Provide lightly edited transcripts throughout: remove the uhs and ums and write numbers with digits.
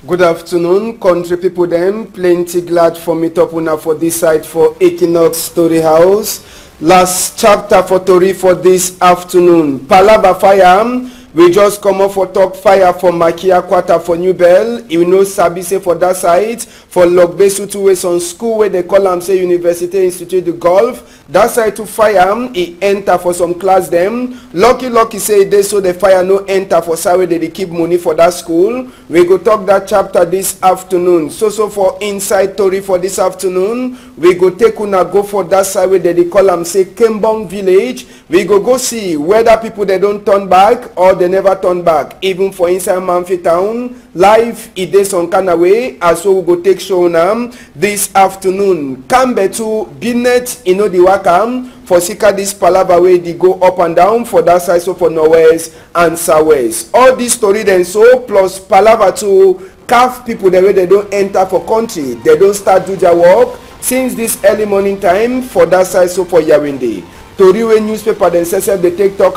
Good afternoon, country people them. Plenty glad for me top una for this side for Equinox Story House. Last chapter for Tori for this afternoon. Palava fire. We just come up for top fire for Makia Quarter for New Bell. You know Sabi say for that side. For Logbesu 2 ways on school where they call them say University Institute the Golf. That side to fire, he enter for some class them. Lucky say they so the fire no enter for side where they keep money for that school. We go talk that chapter this afternoon. So for inside Tori for this afternoon, we go take una go for that side where they call them say Kembong Village. We go see whether people they don't turn back or they never turn back. Even for inside Manfi town, live it is on Kanaway. As so we go take show now this afternoon. Kambe to Binet the Wakam for Sika this Palava way they go up and down for that side so for Norwest and Southwest. All this story then so plus Palava to calf people the way they don't enter for country. They don't start do their work since this early morning time for that side so for Yawinde. Toriwe newspaper then says they take talk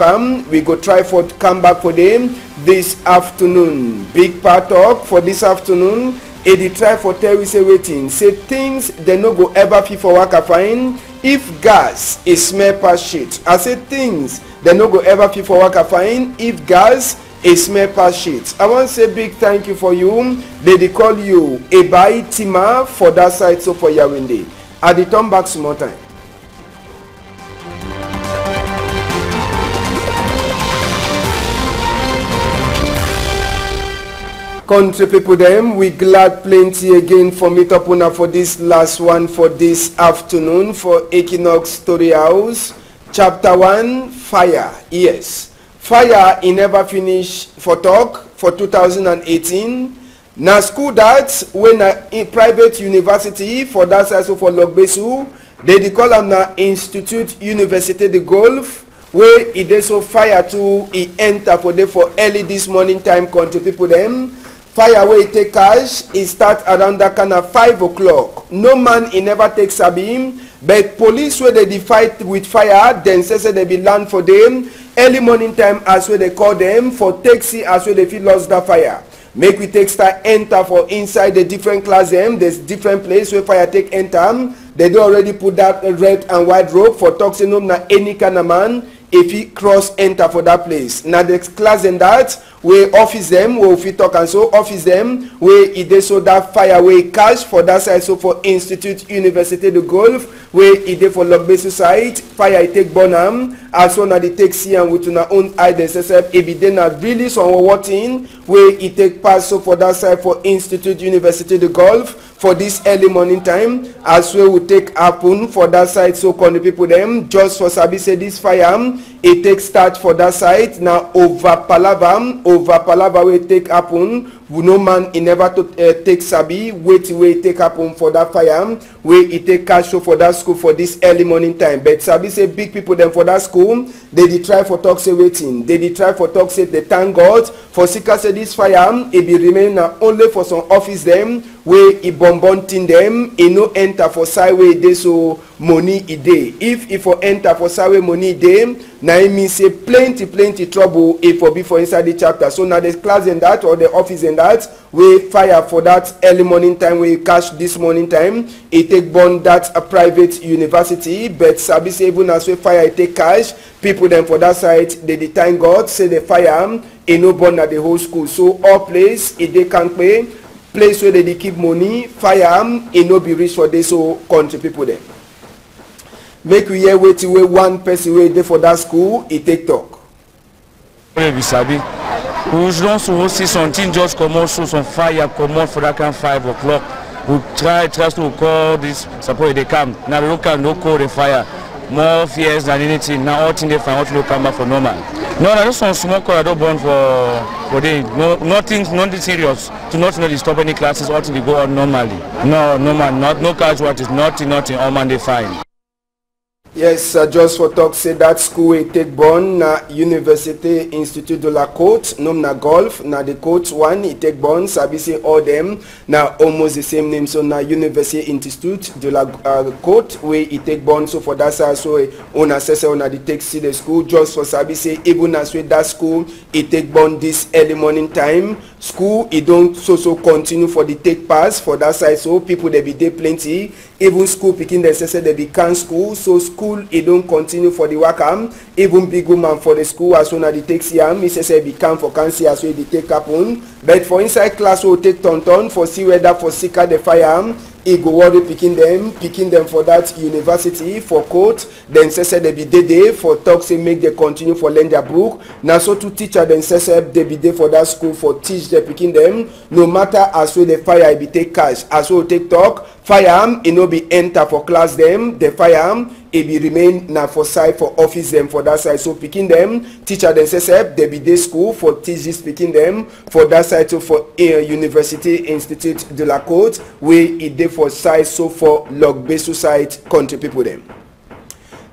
we go try for come back for them this afternoon. Big part talk for this afternoon. They try for tell we say waiting. Say things they no go ever feel for work fine if gas is smell past shit. I say things they no go ever feel for work fine if gas is smell past shit. I want to say big thank you for you. They call you Ebai Tima for that side so for Yawinde. I dey turn back some more time. Country people them, we glad plenty again for meet up una for this last one for this afternoon for Equinox Story House. Chapter 1, Fire. Yes. Fire in never finish for talk for 2018. Na school that when in private university for that side so for Logbesu, they call them na Institute Université de Golf. Where it is so fire to enter for them for early this morning time country people them. Fire wey take cash, it start around that kind of 5 o'clock. No man he never takes a beam, but police where they fight with fire, then say they be land for them. Early morning time as where they call them for taxi as where they feel lost that fire. Make we take start enter for inside the different class them. There's different place where fire take enter. They do already put that red and white rope for toxin na any kind of man. If he cross enter for that place. Now the class in that we office them, we fit talk and so office them where it dey so that fire way cash for that side so for Institute Université de Golf where it dey for Logbesu side fire it take Bonham as well as they take see and with una own eye themselves if it dey not really some watching where it take pass so for that side for Institute Université de Golf for this early morning time as well we take happen for that side so call the people them just for sabi say this fire it take start for that side now over Palava wey take happen no man he never to take sabi wait take happen for that fire where it take cash show for that school for this early morning time but sabi say big people them for that school they try for talk say waiting they try for talk say they thank God for sika say this fire it be remain only for some office them where it bombarding them it no enter for side way they so money e dey if for enter for side way money dey na it mean say plenty trouble if for be for inside the chapter so now the class in that or the office in that we fire for that early morning time we cash this morning time it take burn that a private university but sabi say even as we fire it take cash people them for that side they thank God say the fire it no burn at the whole school so all place it they can't pay place where they keep money fire it no be rich for this so country people there. Make we hear wait till one person wait there for that school it take talk. We sabi. We don't see something just come out so some fire come out for that kind 5 o'clock. We try to call this support they come. Now local no call the fire. More fears than anything. Now all things they find out to come back for normal. No, just some small call I don't burn for day. No, nothing serious. To not stop any classes. All things they go on normally. No man, no casualties. Nothing. All man they find. Yes, just for talk say that school we take born na Université Institut de la Côte, nom na golf, na the Côte one it take born, sabi say all them na almost the same name, so na Université Institut de la Côte we it take born, so for that side so on assess on the take see the school just for sabi say even as with that school it take born this early morning time, school it don't so continue for the take pass for that side, so people they be there plenty, even school picking the say they be can school, so school it don't continue for the work even big woman for the school as soon as the take see he say be can for can see as well the take happen, but for inside class will take turn for see whether for seeker the fire he go worry picking them for that university for court, then say they be there for talk say make they continue for learn their book, now so to teacher then say they be there for that school for teach they picking them, no matter as well the fire be take cash as well take talk fire it no be enter for class them, the fire it be remain now for side for office them for that side, so picking them teacher then say they be there school for teach this picking them for that side, so for Université Institut de la Côte where it dey for side, so for Logbesu side country people them.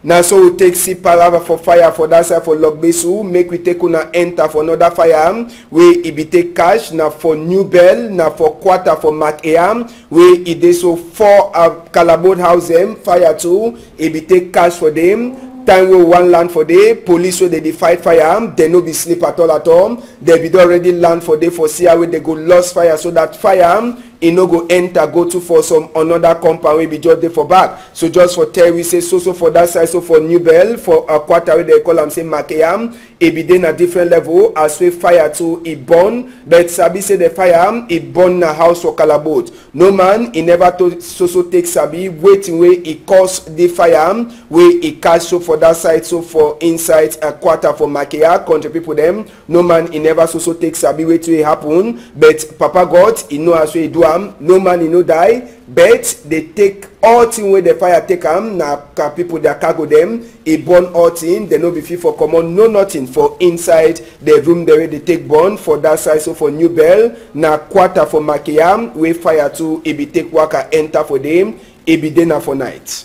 Now so we take see palava for fire for that side for Logbesu, make we take una enter for another fire where it be take cash now for New Bell, now for quarter for Mac-Eam where it dey so for Calabot house them fire too, it be take cash for them. Time we one land for day, police where they fight fire, they no be sleep at all. They be already land for day for see how they go lost fire, so that fire it no go enter go to for some another compound we be just there for back. So just for tell we say so for that side, so for New Bell for a quarter where they call them say Mac-Eam, it be then a different level as we fire to it burn, but Sabi say the fire it burn na house for Calabot. No man he never to so take Sabi waiting where it cause the fire where it catch, so for that side, so for inside a quarter for Mac-Eam country people them, no man he never so take Sabi wait it happen, but Papa God he know as we do no man he no die, but they take all thing where the fire take na people that cargo them it burn all thing, they no be fit for common no nothing for inside the room there they take burn for that side, so for New Bell na quarter for Mac-Eam where fire too it be take worker enter for them, it be dinner for night.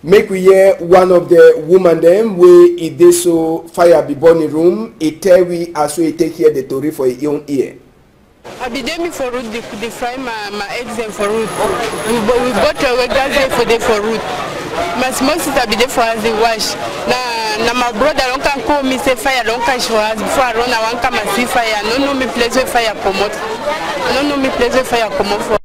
Make we hear one of the woman them where it dey so fire be burn in room, it tell we as we take here the story for your own ear. I be there for root, they fry my eggs and for root. We bought a gas for the for root. My small sister be there for us the wash. Now my brother don't can call me say fire don't catch for us before I run I want come and see fire. No me place where fire come out. No me place where fire come out for.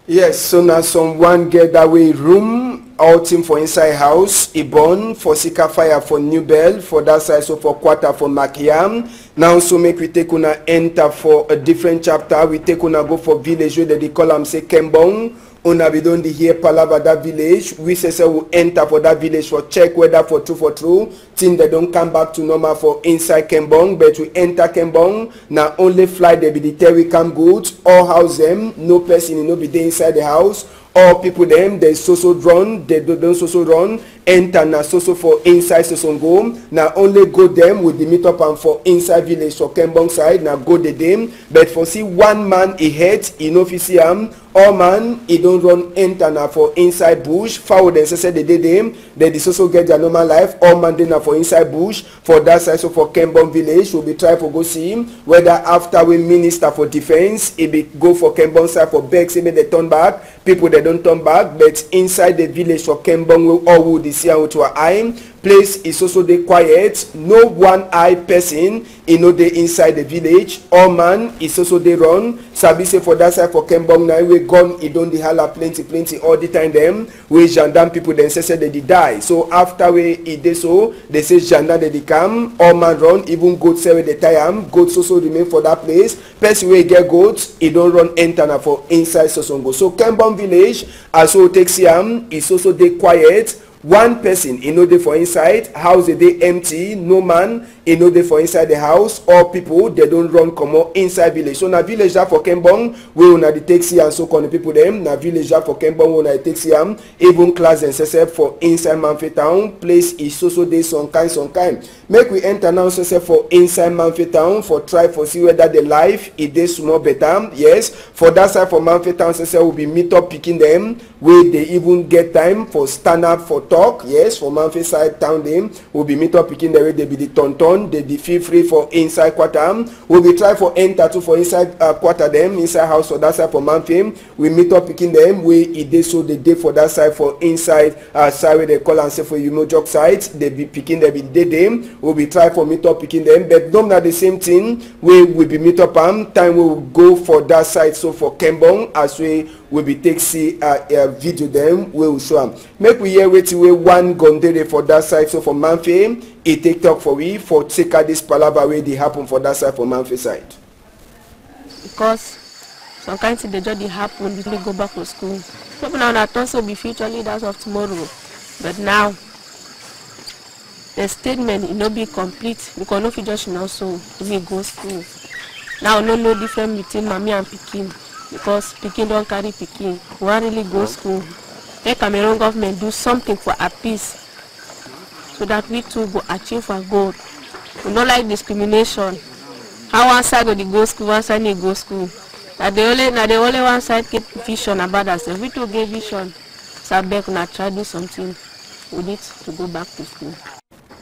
Yes, so now someone get that way room out him for inside house, it burn for Sika fire for New Bell for that side, so for quarter for Mac-Eam. Now so make we take una enter for a different chapter. We take una go for village where they call them say Kembong. Una be don dey hear palava that village. We say we enter for that village for check whether for true. Think they don't come back to normal for inside Kembong, but we enter Kembong. Now only fly they be the tell we come good. All house them, no person no be there inside the house. All people them they so run, they don't so run. Enter na so for inside so go. Now only go them with the meet up and for inside village for Kembong side. Now go the them, but for see one man he head, he no fit see am. All man he don't run enter na for inside bush. Fowl them say they did them. They also get their normal life. All man they na for inside bush for that side, so for Kembong village. We'll be try for go see him whether after we minister for defense he be go for Kembong side for beg say they turn back. People they don't turn back, but inside the village for Kembong we all would see out to our eye. Place is also dey quiet, no one eye person e no dey inside the village. All man is also dey run. Sabi say for that side for Kembong now we gun e don dey holla plenty all the time them wey gendarme people then say they dey die. So after we e dey so they say gendarme they dey come, all man run, even goat say wey dey tie am, goats also remain for that place. Person wey get goats e don run enter na for inside Sosongo. So Kembong village as we take see am is also dey quiet. One person he no dey for inside house, they empty, no man e no dey for inside the house, or people they don't run comot inside village. So na village that for Kembong wey una dey take see, and so con the people them na village that for Kembong wey una dey take see am. Even class and SSF for inside Manfe town, place is so dey some kind. Make we enter now SSF for inside Manfe town for try for see whether the life e dey small better. Yes, for that side for Manfe town SSF will be meet up picking them wey they even get time for stand up for talk. Yes, for Manfe side town them will be meet up picking the way they be the tonton, they be feel free for inside quarter. We'll be try for enter to for inside quarter them inside house for that side for Manfe. We meet up picking them wey e dey so the day for that side for inside side where they call and say for Umojok side they be picking they be dey them. We'll be try for meet up picking them, but don't na the same thing we will be meet up time we will go for that side. So for Kembong as we will be take see a video them we will show them. Make we hear wetin wey one gondere for that side. So for Manfe e take talk for we for take out this palava wey dey happen for that side for Manfe side. Because some kind thing they just dey happen before they go back to school. People now that also be future leaders of tomorrow, but now the statement it no be complete because no fit just also we go school. Now no difference between mommy and pikin, because pikin don't carry pikin. We want really go school. Let Cameroon government do something for our peace, so that we too go achieve our goal. We don't like discrimination. How one side go go school, one side go school. Now the only one side get vision about us. If we to get vision, so I beg na try do something. We need to go back to school.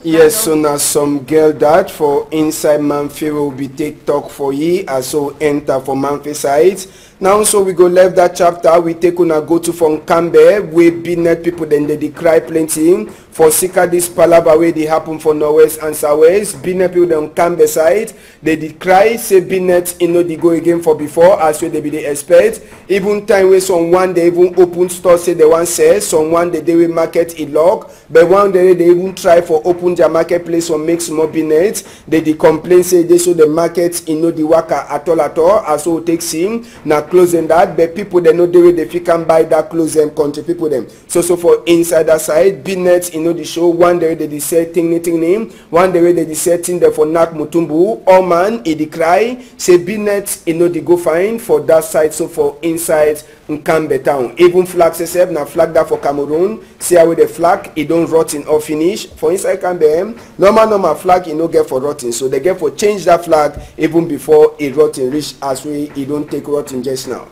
Yes, so now some girl that for inside Manfe will be take talk for ye, as so enter for Manfe side. Now so we go left that chapter, we take on a go to from Cambe, we Binet people then they cry plenty. For Sika this palava way they happen for Northwest and Southwest. Binet people on Cambe side, they cry, say Binet you know they go again for before, as well they be they expect. Even time where someone they even open store say they want sell, someone they will market it log, but one day they even try for open their marketplace or make small Binet. They complain say they show the market you know the worker at all, as so take sim now closing that, but people they know the way they can buy that close and country people them. So for inside that side, Binet you know the show one day they say thing name, one day they say thing there for Nak Mutumbu, all man he cry say Binet you know the go find for that side. So for inside Nkambe town, even flag say now flag that for Cameroon, see how the flag it don't rotten or finish. For inside Cambe normal flag you know get for rotten, so they get for change that flag even before it rotten reach as we it don't take rotten just now.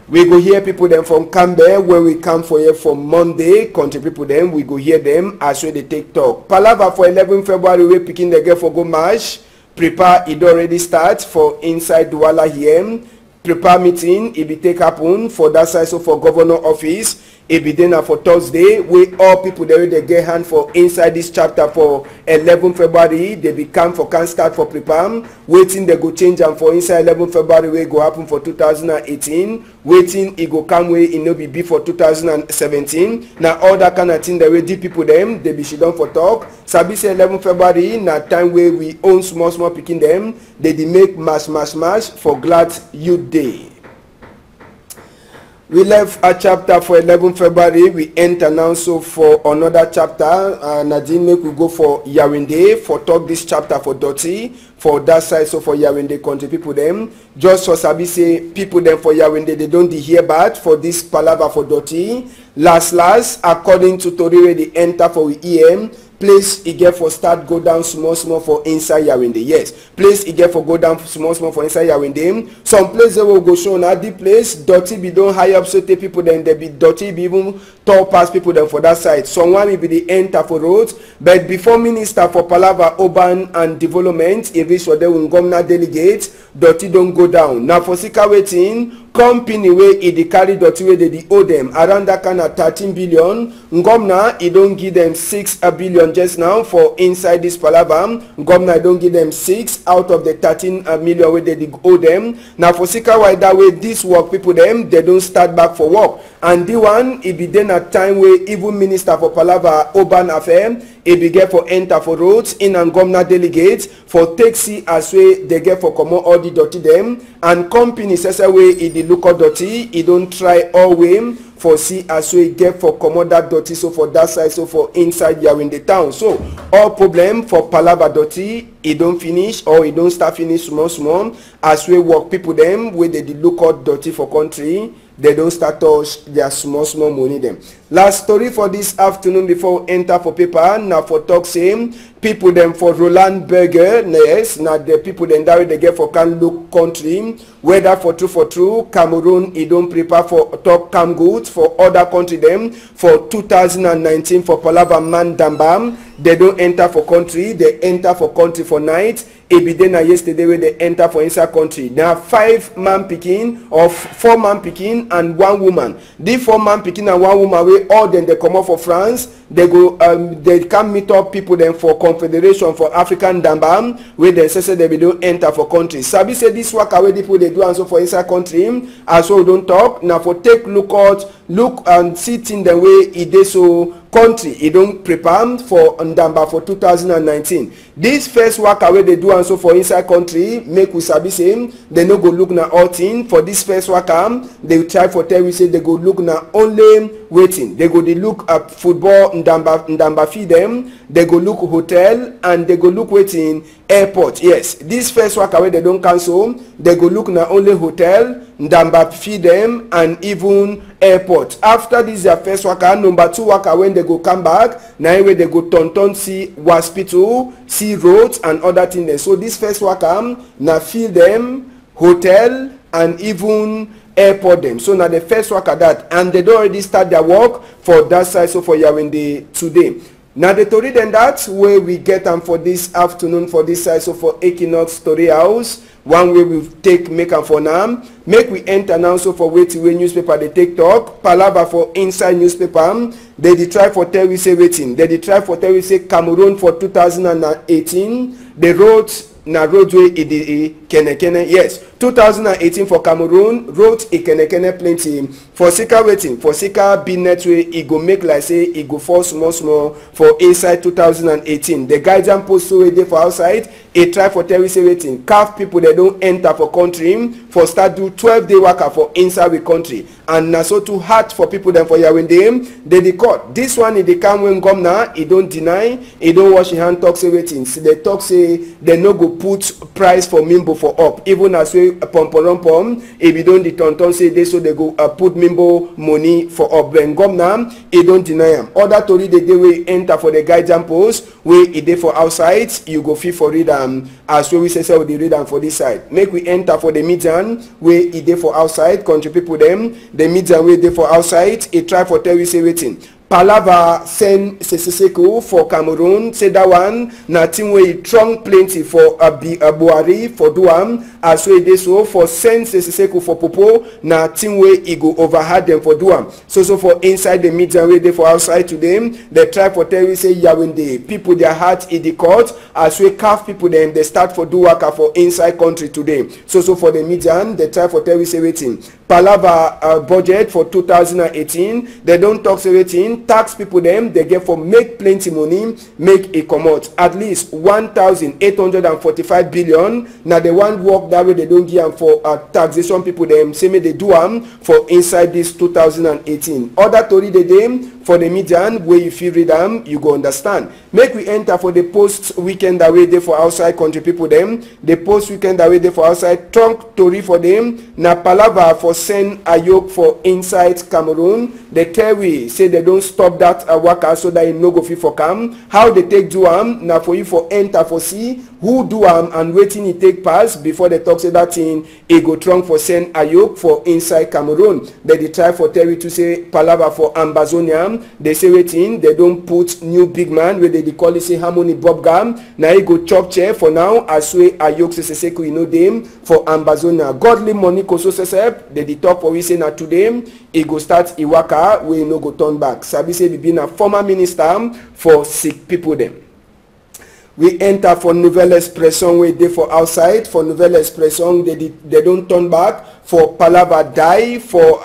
We go hear people them from Cambe where we come for here for Monday. Country people them we go hear them as well they take talk. Palava for 11 February we picking the girl for go march. Prepare it already start for inside Douala here. Prepare meeting it be take happen for that side. So for governor office it be dinner for Thursday. We all people there they get hand for inside this chapter for 11 February. They become for can start for prepare. Waiting they go change and for inside 11 February we go happen for 2018. Waiting it go come way in no be for 2017. Now all that kind of thing the way the people them they be she done for talk. Sabi say 11 February na time where we own small picking them. They make mass for glad youth day. We left a chapter for 11 February. We enter now so for another chapter. Nadine make we go for Yaoundé for talk this chapter for Doti for that side. So for Yaoundé country people them just for Sabi say people them for Yaoundé they don't hear bad for this palava for Doti. Last according to Tori where they enter for EM. Place it get for start go down small for inside Yaoundé. Yes, place it get for go down small for inside Yaoundé. Some place they will go show now the place dirty be don't high up so take people then they be dirty be even tall past people then for that side. Someone will be the enter for roads, but before Minister for Palava Urban and Development if it's for the Ngomna delegate dirty don't go down. Now for Sika waiting company where it carry dirty where they owe them around that kind of 13 billion. Ngomna it don't give them 6 billion just now for inside this palava. Ngomna don't give them 6 out of the 13 million where they owe them. Now for Sika why that way this work people them they don't start back for work, and the one it be then a time where even Minister for Palava Urban Affair it be get for enter for roads in and Ngomna delegates for taxi as way they get for come all the dirty them, and company says way it the look of dirty it don't try all way for see as we get for comot that dirty so for that side so for inside Yaoundé town. So all problem for palava dirty e don finish or e don start finish small as we work people them wey dey look out dirty for country. They don't start touch their small money them. Last story for this afternoon before we enter for paper. Now for talk same people them for Roland Berger. Yes, now the people then that they get for can look country. Whether for true Cameroon it don't prepare for talk cam goods for other country them for 2019 for Palava Mandambam. They don't enter for country. They enter for country for night. Ebidena yesterday where they enter for inside country. Now 5 man picking or 4 man picking and 1 woman. The 4 man picking and 1 woman we all then they come up for France. They go they can meet up people then for Confederation for African Dambam where they say they don't enter for country. Sabi say this work away people they do and so for inside country as well don't talk. Now for take look and see in the way it is so country it don't prepare for Ndamba for 2019. This first work away they do and so for inside country make we sabi say they no go look na all thing for this first work they try for tell we say they go look na only waiting. They go they look at football Ndamba feed them, they go look hotel and they go look waiting airport. Yes, this first work away they don't cancel, they go look na only hotel Ndamba feed them and even airport. After this their first worker, number 2 worker when they go come back, now anyway they go turn see hospital, see roads and other things. So this first worker now feed them hotel and even airport them. So now the first work at that and they don't already start their work for that side so for Yaoundé today. Now the story then that where we get them for this afternoon for this side so for Equinox Story House. One way we take make them for now. Make we enter now so for waiting way newspaper they take talk. Palava for inside newspaper. They try for tell we say waiting. They try for tell we say Cameroon for 2018. The roads na roadway kene yes 2018 for Cameroon road kene plenty for sika waiting for sika business way e go make like say e go fall small for inside 2018. The guidance post so dey for outside e try for tell we say waiting calf people they don't enter for country for start do 12-day worker for inside the country and na so too hard for people them for Yaoundé they court this one in the come when come now e don't deny e don't wash hand talk say waiting see they talk say they no go put price for Mimbo for up even as we pom if you don't the tonton say they so they go put Mimbo money for up when come now e don't deny them. Other tori the day we enter for the guidance post where e dey for outside you go feel for read as we say we read them for this side. Make we enter for the median where e dey for outside country people them the median way dey for outside e try for tell we say waiting. Palava send Seseseko for Cameroon. Say that one na team wey strong plenty for Buhari for Duam as well dey so for send Seseseko for Popo na team wey e go overhard them for Duam. So for inside the media wey dey for outside to them, they try for tell we say Yaoundé people their heart in the court as we calf people them they start for do worker for inside country today. So for the media they try for tell we say waiting. Palava budget for 2018 they don't talk say waiting. Tax people them they get for make plenty money make a comot at least 1,845 billion. Now the one work that way they don't give them for taxation people them say me they do them for inside this 2018. Other story they dem for the median where you feel read them you go understand. Make we enter for the post weekend away there for outside country people them the post weekend away there for outside trunk story for them. Na Palava for send Ayok for inside Cameroon. They tell we say they don't stop that worker so that you no go fit for come. How they take do now for you for enter for see who do and waiting it take pass before they talk say that thing e go trunk for send Ayok for inside Cameroon. They try for tell you to say Palava for Ambazonia. They say waiting they don't put new big man where they call it say Harmony Bob Gam. Now he go chop chair for now as way Ayok Seseseko you know them for Ambazonia. Godly money koso sesep they talk for we say na to them he go start Iwaka where no go turn back. Sabi say be a former minister for sick people them. we enter for Nouvelle Expression wey dey for outside. For Nouvelle Expression, they don't turn back. For Palava Die, for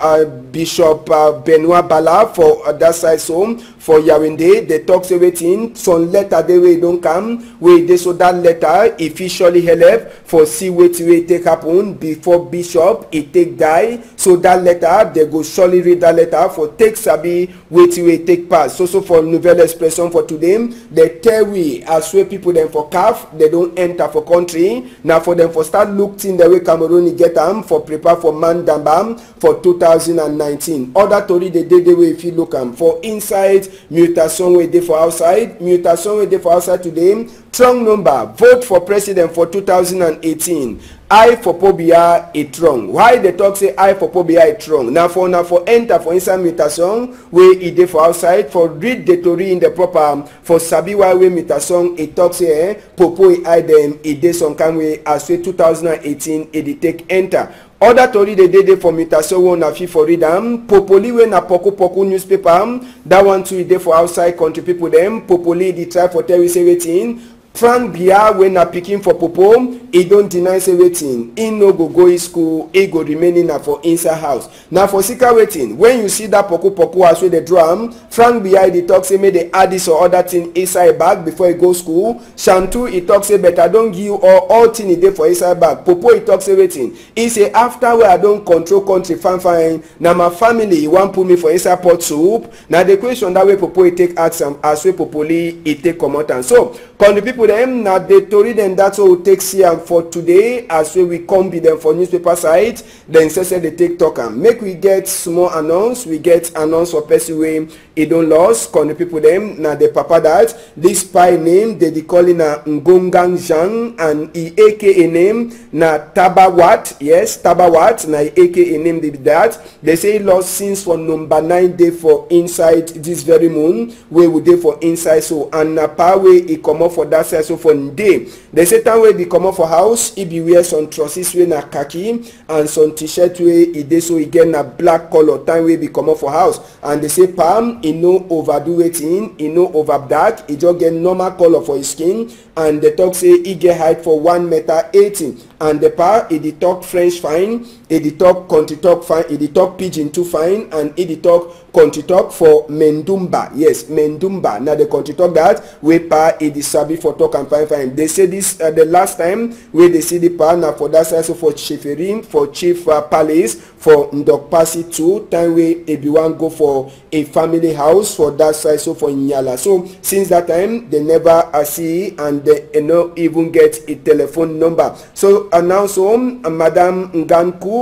Bishop Benoit Bala, for that side home, for Yaoundé, they talk say wetin some letter dey wey don come, wey dey so that letter officially help for see wetin wey take happen before Bishop e take die. So that letter, they go surely read that letter for take sabi wetin wey take pass. So for Nouvelle Expression for today, they tell we as wey people dem for CAF, they don't enter for country. Now for them for start looking the way Cameroon get them for prepare for Mandambam for 2019. Other tori they did the way if you look for inside mutation way dey for outside. Mutation way dey for outside today. Strong number vote for president for 2018. I for Pobia a strong. Why they talk say I for Pobia a strong? Now for enter for inside mutation where it dey for outside for read the story in the proper for sabi why we mutation it talk say Popo I them it dey some kind way as way 2018 it take enter. Other tori they did for mutation one na fit for read am. Popoli we na poku newspaper that one too dey for outside country people them. Popoli they try for tell we say wetin. Frank Bia when na pikin for Popo, he don't deny say wetin. He no go school, he go remaining na for inside house. Now for sika wetin, when you see that poku as wey the drum, Frank Bia he talk say make they add this or other thing inside bag before he go school. Shantu he talk say better don't give all thing he dey for inside bag. Popo he talk say wetin. He say after where I don't control country fine. Now my family he want put me for inside pot soup. Now the question that way Popo he take ask am as way Popoli he take come out and so. Can the people them now they tori them that's all take see am for today as we come be them for newspaper side. Then say they take talk am make we get small announce. We get announce for person way he don't lost. Can the people them now the papa that this spy name they calling na Ngongang Zhang and he aka name na Tabawat. Yes, Tabawat na aka name they that they say he lost since for number 9 day for inside this very moon where we dey for inside so and na power way he come up for that side so for day. They say time wey be comot for house, he be wear some trousers wey na khaki and some t-shirt wey he dey so he get na black color time wey be comot for house. And they say palm he no overdo wetin, he no over dark, he just get normal color for his skin. And they talk say he get height for 1.80 m. And the pa he dey talk French fine, he dey talk country talk fine, he dey talk pidgin too fine, and he dey talk country talk for Mendumba. Yes, Mendumba. Now the country talk that we pa he dey sabi for talk and fine. They say this the last time where they see the pa now for that side so for Chiefering, for Chief Palace, for Ndokpasi 2 time where everyone go for a family house for that side so for Nyala. So since that time they never see and they no even get a telephone number. So announce home Madam Njanku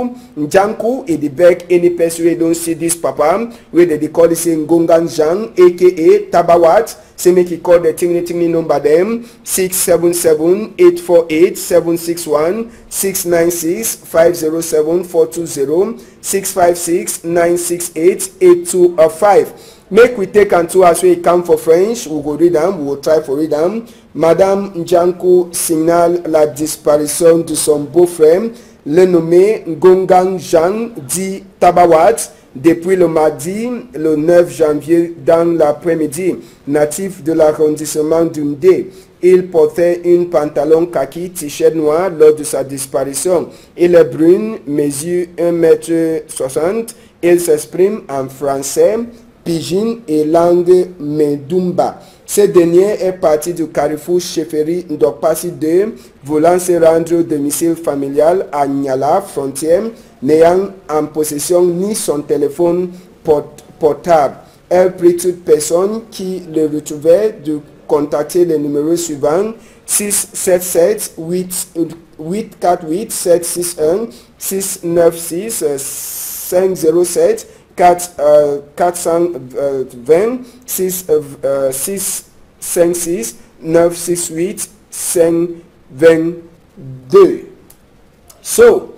in the back any person we don't see this papa where they call it saying Ngongang Zhang aka Tabawat. Say make he call the tingly number them 677-848-761 696-507-420 656-968-8205. Make we take and two as we come for French. We go read them. We will try for read them. Madame Njanku signale la disparition de son beau-frère, le nommé Ngongang Zhang dit Tabawat, depuis le mardi, le 9 janvier dans l'après-midi, natif de l'arrondissement d'Undé. Il portait une pantalon kaki, t-shirt noir lors de sa disparition. Il est brune, mesure 1,60 m. Il s'exprime en français, pidgin et langue Mendumba. Ce dernier est parti du carrefour Chefferie Ndokpasi 2, voulant se rendre au domicile familial à Nyala, frontière, n'ayant en possession ni son téléphone portable. Elle prie toute personne qui le retrouvait de contacter les numéros suivants 677 848 761 696 507 420 656 968 522. So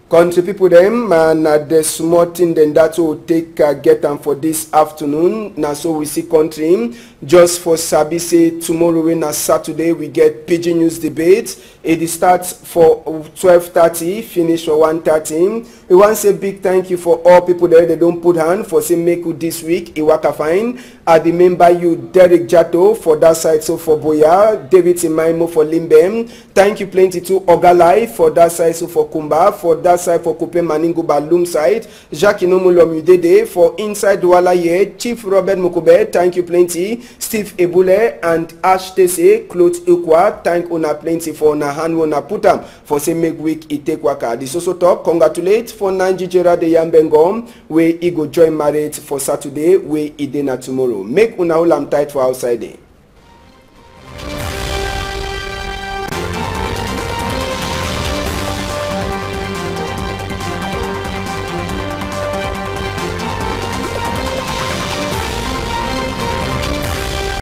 country people them and the small thing then that will take get them for this afternoon. Now so we see country just for Sabi say tomorrow when Saturday we get Pidgin News debate. It starts for 12:30, finish for 1:30. We want to say big thank you for all people there. They don't put hand for say make you this week. Iwaka fine. I remember you, Derek Jato for that side. So for Boya, David Imaimo for Limbem. Thank you plenty to Ogalai for that side. So for Kumba for that side for Kupe Maningu Balum side. Jacques Inomulom Udede for inside Douala Ye. Chief Robert Mukube. Thank you plenty. Steve Ebule and Ash Tese. Claude Ukwa. Thank una plenty for na hand una putam for say make week it take waka. This also talk congratulate for Nanji Gerard de Yambengom where he go join marriage for Saturday where he dinner tomorrow. Make una all am tight for outside day.